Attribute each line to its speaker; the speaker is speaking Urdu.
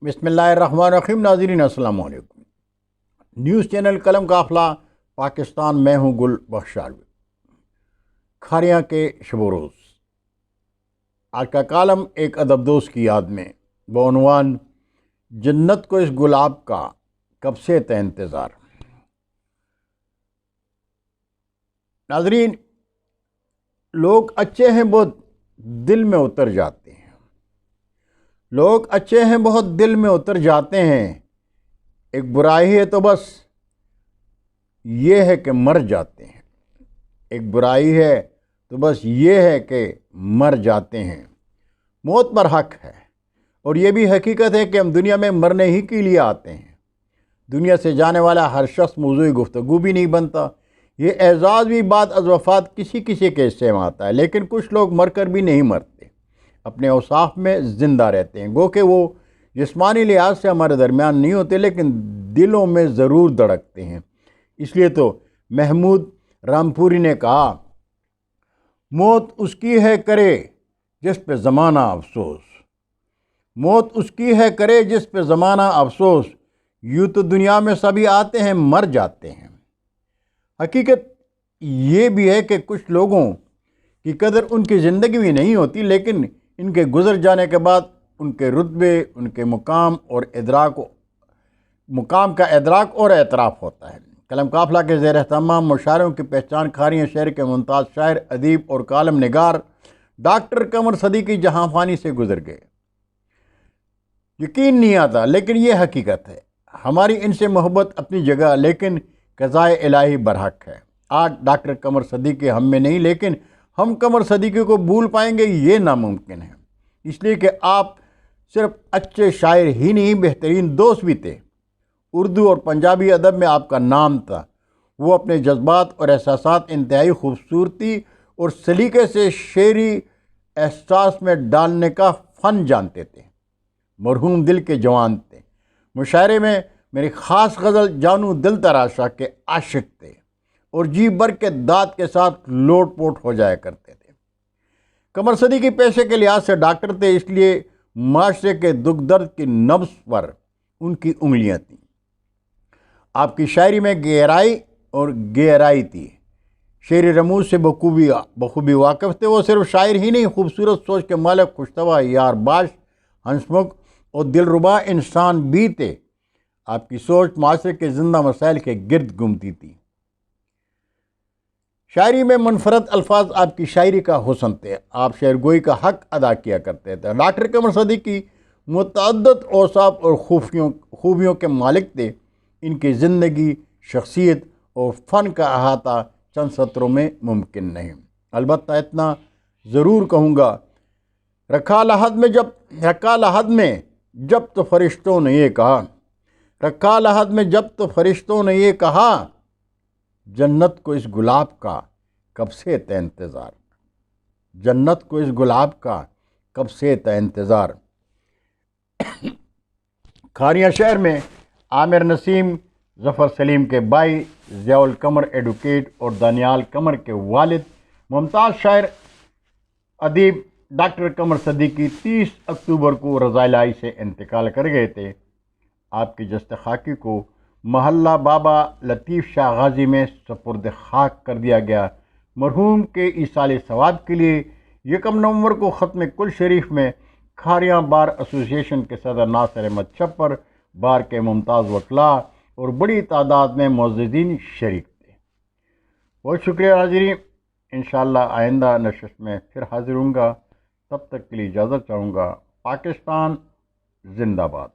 Speaker 1: بسم اللہ الرحمن الرحیم۔ ناظرین السلام علیکم۔ نیوز چینل قلم قافلہ پاکستان، میں ہوں گل بخشالوی۔ کھاریاں کے شب و روز آج کا کالم ایک ادب دوست کی یاد میں بعنوان جنت کو اس گلاب کا کب سے تھا انتظار۔ ناظرین، لوگ اچھے ہیں بہت دل میں اتر جاتے ہیں، لوگ اچھے ہیں بہت دل میں اتر جاتے ہیں، ایک برائی ہے تو بس یہ ہے کہ مر جاتے ہیں، ایک برائی ہے تو بس یہ ہے کہ مر جاتے ہیں۔ موت پر حق ہے، اور یہ بھی حقیقت ہے کہ ہم دنیا میں مرنے ہی کے لیے آتے ہیں۔ دنیا سے جانے والا ہر شخص موضوع گفتگو بھی نہیں بنتا۔ یہ اعزاز بھی بعد از وفات کسی کسی کے حصے میں آتا ہے، لیکن کچھ لوگ مر کر بھی نہیں مرتے، اپنے اوصاف میں زندہ رہتے ہیں۔ گو کہ وہ جسمانی لحاظ سے ہمارے درمیان نہیں ہوتے، لیکن دلوں میں ضرور دھڑکتے ہیں۔ اس لیے تو محمود رامپوری نے کہا، موت اس کی ہے کرے جس پہ زمانہ افسوس، موت اس کی ہے کرے جس پہ زمانہ افسوس، یوں تو دنیا میں سبھی آتے ہیں مر جاتے ہیں۔ حقیقت یہ بھی ہے کہ کچھ لوگوں کی قدر ان کی زندگی میں نہیں ہوتی، لیکن ان کے گزر جانے کے بعد ان کے رتبے، ان کے مقام کا ادراک اور اعتراف ہوتا ہے۔ قلم قافلہ کے زیر اہتمام مشاعروں کی پہچان کھاریاں شہر کے ممتاز شاعر، ادیب اور کالم نگار ڈاکٹر قمر صدیقی جہاں فانی سے گزر گئے۔ یقین نہیں آتا، لیکن یہ حقیقت ہے۔ ہماری ان سے محبت اپنی جگہ، لیکن قضائے الہی برحق ہے۔ آج ڈاکٹر قمر صدیقی ہم میں نہیں، لیکن ہم قمر صدیقی کو بھول پائیں گے یہ ناممکن ہے، اس لیے کہ آپ صرف اچھے شاعر ہی نہیں، بہترین دوست بھی تھے۔ اردو اور پنجابی ادب میں آپ کا نام تھا۔ وہ اپنے جذبات اور احساسات انتہائی خوبصورتی اور سلیقے سے شعری احساس میں ڈالنے کا فن جانتے تھے۔ مرحوم دل کے جوان تھے۔ مشاعرے میں میری خاص غزل جانو دل تراشا کے عاشق تھے، اور جی بھر کے داد کے ساتھ لوٹ پوٹ ہو جایا کرتے تھے۔ قمر صدیقی پیشے کے لحاظ سے ڈاکٹر تھے، اس لیے معاشرے کے دکھ درد کی نبض پر ان کی انگلیاں تھیں۔ آپ کی شاعری میں گہرائی تھی۔ شعری رموز سے بخوبی واقف تھے۔ وہ صرف شاعر ہی نہیں، خوبصورت سوچ کے مالک، خوشطبع، یار باش، ہنسمکھ اور دلربا انسان بھی تھے۔ آپ کی سوچ معاشرے کے زندہ مسائل کے گرد گھومتی تھی۔ شاعری میں منفرد الفاظ آپ کی شاعری کا حسن تھے۔ آپ شعر گوئی کا حق ادا کیا کرتے تھے۔ ڈاکٹر قمر صدیقی متعدد اوصاف اور خوبیوں کے مالک تھے۔ ان کی زندگی، شخصیت اور فن کا احاطہ چند سطروں میں ممکن نہیں۔ البتہ اتنا ضرور کہوں گا، رکھا لحد میں جب تو فرشتوں نے یہ کہا، جنت کو اس گلاب کا کب سے تھا انتظار، جنت کو اس گلاب کا کب سے تھا انتظار۔ کھاریاں شہر میں عامر نسیم ظفر سلیم کے بھائی، ضیاء القمر ایڈوکیٹ اور دانیال قمر کے والد، ممتاز شاعر ادیب ڈاکٹر قمر صدیقی 30 اکتوبر کو رضاء سے انتقال کر گئے تھے۔ آپ کی جست خاکی کو محلہ بابا لطیف شاہ غازی میں سپرد خاک کر دیا گیا۔ مرحوم کے ایصال ثواب کے لیے 1 نومبر کو ختم کل شریف میں کھاریاں بار ایسوسی ایشن کے صدر ناصر احمد چھپر، بار کے ممتاز وکلاء اور بڑی تعداد میں معززین شریک تھے۔ بہت شکریہ ناظرین، انشاءاللہ آئندہ نشست میں پھر حاضر ہوں گا۔ تب تک کے لیے اجازت چاہوں گا۔ پاکستان زندہ باد۔